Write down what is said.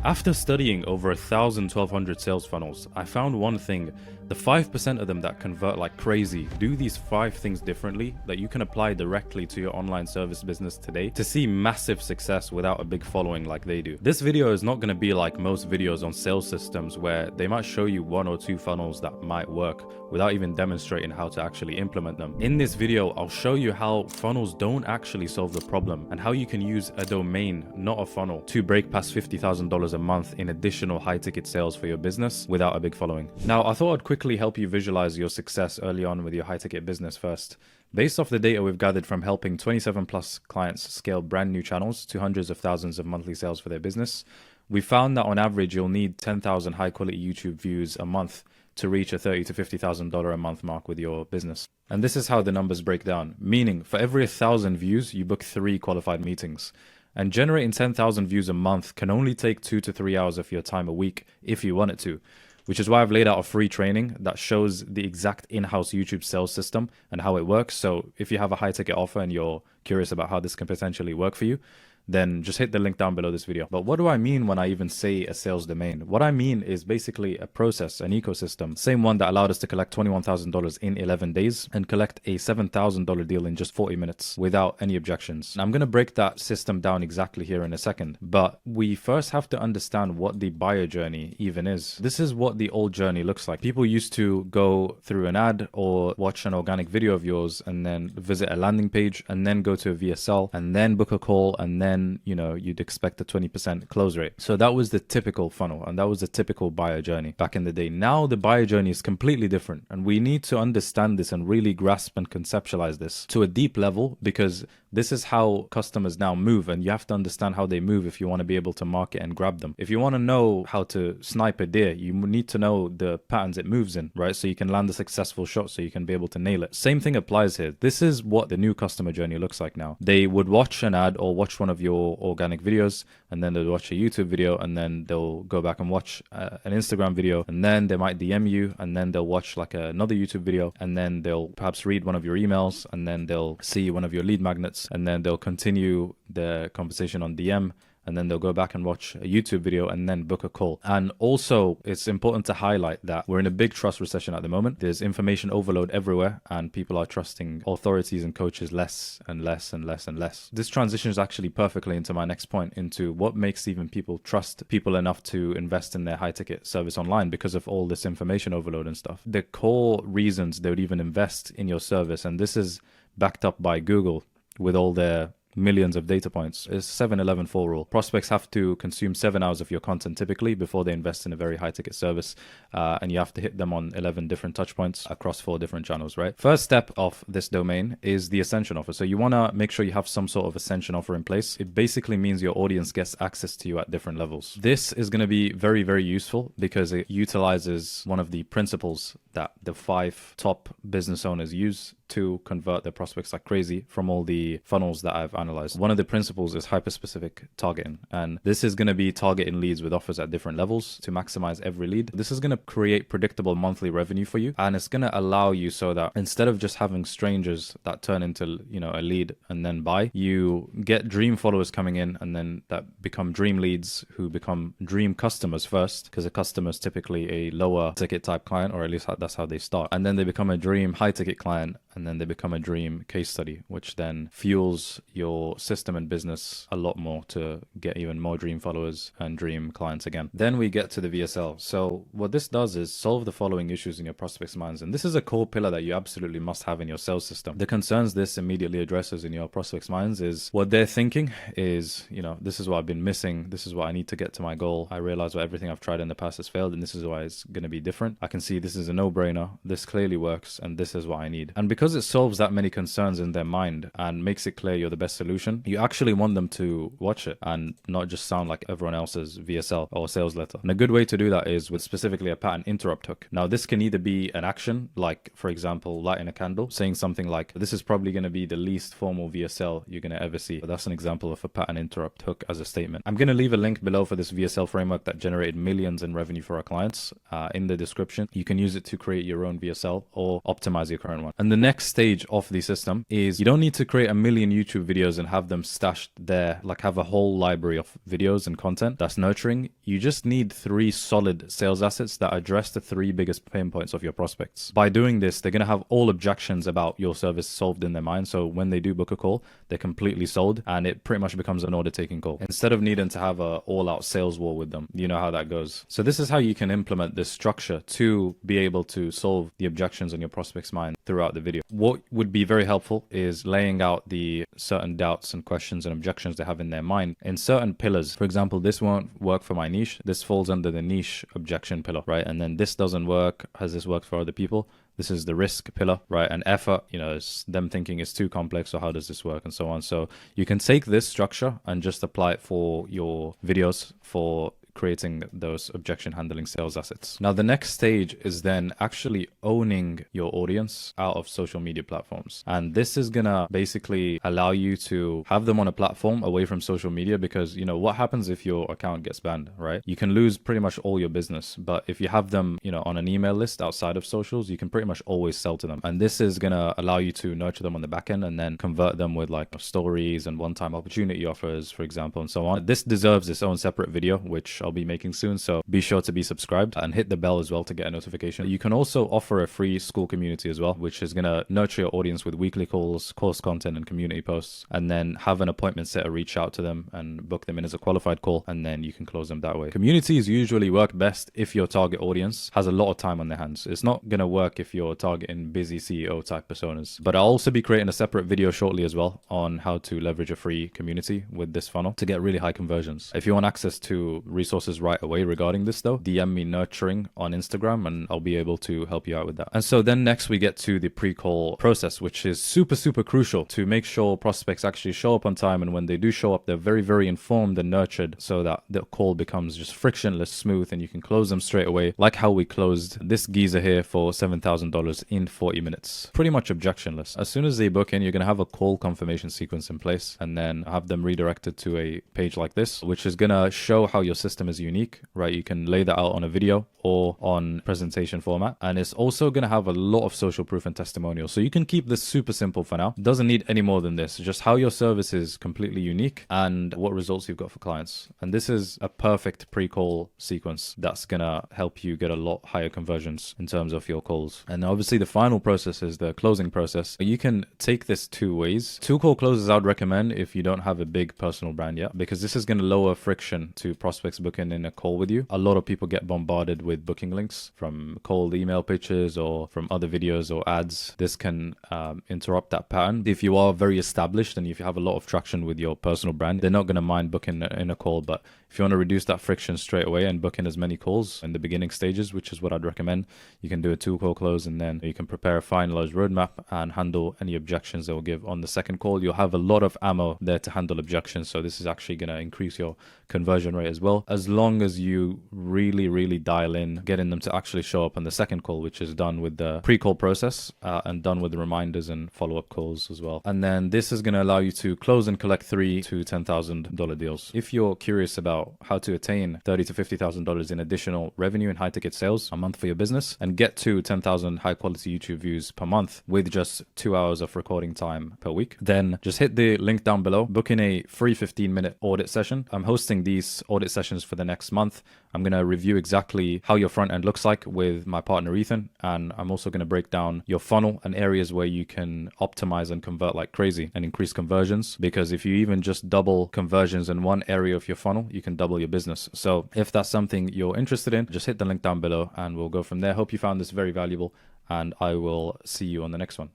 After studying over 1,1200 sales funnels, I found one thing. The 5% of them that convert like crazy do these 5 things differently that you can apply directly to your online service business today to see massive success without a big following like they do. This video is not going to be like most videos on sales systems where they might show you 1 or 2 funnels that might work without even demonstrating how to actually implement them. In this video, I'll show you how funnels don't actually solve the problem and how you can use a domain, not a funnel, to break past $50,000 a month in additional high ticket sales for your business without a big following. Now, I thought I'd quickly help you visualize your success early on with your high ticket business first. Based off the data we've gathered from helping 27 plus clients scale brand new channels to hundreds of thousands of monthly sales for their business, we found that on average, you'll need 10,000 high quality YouTube views a month to reach a $30,000 to $50,000 a month mark with your business. And this is how the numbers break down, meaning for every 1,000 views, you book 3 qualified meetings. And generating 10,000 views a month can only take 2 to 3 hours of your time a week if you want it to, which is why I've laid out a free training that shows the exact in-house YouTube sales system and how it works. So if you have a high ticket offer and you're curious about how this can potentially work for you, then just hit the link down below this video. But what do I mean when I even say a sales domain? What I mean is basically a process, an ecosystem, same one that allowed us to collect $21,000 in 11 days and collect a $7,000 deal in just 40 minutes without any objections. And I'm going to break that system down exactly here in a second, but we first have to understand what the buyer journey even is. This is what the old journey looks like. People used to go through an ad or watch an organic video of yours and then visit a landing page and then go to a VSL and then book a call and then you'd expect a 20% close rate. So that was the typical funnel and that was the typical buyer journey back in the day. Now the buyer journey is completely different and we need to understand this and really grasp and conceptualize this to a deep level, because this is how customers now move and you have to understand how they move if you want to be able to market and grab them. If you want to know how to snipe a deer, you need to know the patterns it moves in, right? So you can land a successful shot, so you can be able to nail it. Same thing applies here. This is what the new customer journey looks like now. They would watch an ad or watch one of your organic videos, and then they'll watch a YouTube video, and then they'll go back and watch an Instagram video, and then they might DM you, and then they'll watch like another YouTube video, and then they'll perhaps read one of your emails, and then they'll see one of your lead magnets, and then they'll continue the conversation on DM, and then they'll go back and watch a YouTube video and then book a call. And also, it's important to highlight that we're in a big trust recession at the moment. There's information overload everywhere and people are trusting authorities and coaches less and less and less and less. This transitions actually perfectly into my next point, into what makes even people trust people enough to invest in their high ticket service online because of all this information overload and stuff. The core reasons they would even invest in your service, and this is backed up by Google with all their millions of data points, is 7-11-4 rule. Prospects have to consume 7 hours of your content typically before they invest in a very high ticket service, and you have to hit them on 11 different touch points across 4 different channels, right? First step of this domain is the ascension offer. So you want to make sure you have some sort of ascension offer in place. It basically means your audience gets access to you at different levels. This is going to be very, very useful because it utilizes one of the principles that the 5 top business owners use to convert their prospects like crazy from all the funnels that I've analyzed. One of the principles is hyper-specific targeting, and this is going to be targeting leads with offers at different levels to maximize every lead. This is going to create predictable monthly revenue for you, and it's going to allow you so that instead of just having strangers that turn into a lead and then buy, you get dream followers coming in and then that become dream leads who become dream customers first, because a customer is typically a lower ticket type client, or at least that's how they start, and then they become a dream high ticket client, and then they become a dream case study, which then fuels your system and business a lot more to get even more dream followers and dream clients again. Then we get to the VSL. So what this does is solve the following issues in your prospects' minds. And this is a core pillar that you absolutely must have in your sales system. The concerns this immediately addresses in your prospects' minds is what they're thinking is, this is what I've been missing. This is what I need to get to my goal. I realize what everything I've tried in the past has failed, and this is why it's going to be different. I can see this is a no-brainer. This clearly works, and this is what I need. And because it solves that many concerns in their mind and makes it clear you're the best solution, you actually want them to watch it and not just sound like everyone else's VSL or sales letter. And a good way to do that is with specifically a pattern interrupt hook. Now, this can either be an action, like for example, lighting a candle, saying something like, this is probably going to be the least formal VSL you're going to ever see. That's an example of a pattern interrupt hook as a statement. I'm going to leave a link below for this VSL framework that generated millions in revenue for our clients in the description. You can use it to create your own VSL or optimize your current one. And the next next stage of the system is you don't need to create a million YouTube videos and have them stashed there, like have a whole library of videos and content that's nurturing. You just need 3 solid sales assets that address the 3 biggest pain points of your prospects. By doing this, they're going to have all objections about your service solved in their mind. So when they do book a call, they're completely sold and it pretty much becomes an order taking call instead of needing to have a all out sales war with them. You know how that goes. So this is how you can implement this structure to be able to solve the objections on your prospect's mind throughout the video. What would be very helpful is laying out the certain doubts and questions and objections they have in their mind in certain pillars. For example, this won't work for my niche. This falls under the niche objection pillar, right? And then this doesn't work. Has this worked for other people? This is the risk pillar, right? And effort, it's them thinking it's too complex, so how does this work, and so on. So you can take this structure and just apply it for your videos for creating those objection handling sales assets. Now, the next stage is then actually owning your audience out of social media platforms. And this is gonna basically allow you to have them on a platform away from social media, because what happens if your account gets banned, right? You can lose pretty much all your business. But if you have them, on an email list outside of socials, you can pretty much always sell to them. And this is gonna allow you to nurture them on the back end and then convert them with like stories and one-time opportunity offers, for example, and so on. This deserves its own separate video, which I'll be making soon, so be sure to be subscribed and hit the bell as well to get a notification. You can also offer a free school community as well, which is going to nurture your audience with weekly calls, course content, and community posts, and then have an appointment setter reach out to them and book them in as a qualified call, and then you can close them that way. Communities usually work best if your target audience has a lot of time on their hands. It's not going to work if you're targeting busy CEO type personas. But I'll also be creating a separate video shortly as well on how to leverage a free community with this funnel to get really high conversions. If you want access to resources right away regarding this though, DM me nurturing on Instagram and I'll be able to help you out with that. And so then next we get to the pre-call process, which is super crucial to make sure prospects actually show up on time. And when they do show up, they're very informed and nurtured so that the call becomes just frictionless, smooth, and you can close them straight away, like how we closed this geezer here for $7,000 in 40 minutes. Pretty much objectionless. As soon as they book in, you're going to have a call confirmation sequence in place and then have them redirected to a page like this, which is going to show how your system is unique, right? You can lay that out on a video or on presentation format. And it's also going to have a lot of social proof and testimonials. So you can keep this super simple for now. Doesn't need any more than this. Just how your service is completely unique and what results you've got for clients. And this is a perfect pre-call sequence that's going to help you get a lot higher conversions in terms of your calls. And obviously the final process is the closing process. You can take this 2 ways. 2 call closes I'd recommend if you don't have a big personal brand yet, because this is going to lower friction to prospects booking in a call with you. A lot of people get bombarded with booking links from cold email pitches or from other videos or ads. This can interrupt that pattern. If you are very established and if you have a lot of traction with your personal brand, they're not going to mind booking in a call. But if you want to reduce that friction straight away and book in as many calls in the beginning stages, which is what I'd recommend, you can do a 2 call close and then you can prepare a finalized roadmap and handle any objections they will give on the second call. You'll have a lot of ammo there to handle objections. So this is actually going to increase your conversion rate as well, as long as you really dial in getting them to actually show up on the second call, which is done with the pre-call process and done with the reminders and follow-up calls as well. And then this is going to allow you to close and collect $3,000 to $10,000 deals. If you're curious about how to attain $30,000 to $50,000 in additional revenue and high ticket sales a month for your business and get to 10,000 high quality YouTube views per month with just 2 hours of recording time per week, then just hit the link down below, book in a free 15-minute audit session. I'm hosting these audit sessions for the next month. I'm going to review exactly how your front end looks like with my partner Ethan, and I'm also going to break down your funnel and areas where you can optimize and convert like crazy and increase conversions, because if you even just double conversions in one area of your funnel, you can double your business. So if that's something you're interested in, just hit the link down below and we'll go from there. Hope you found this very valuable, and I will see you on the next one.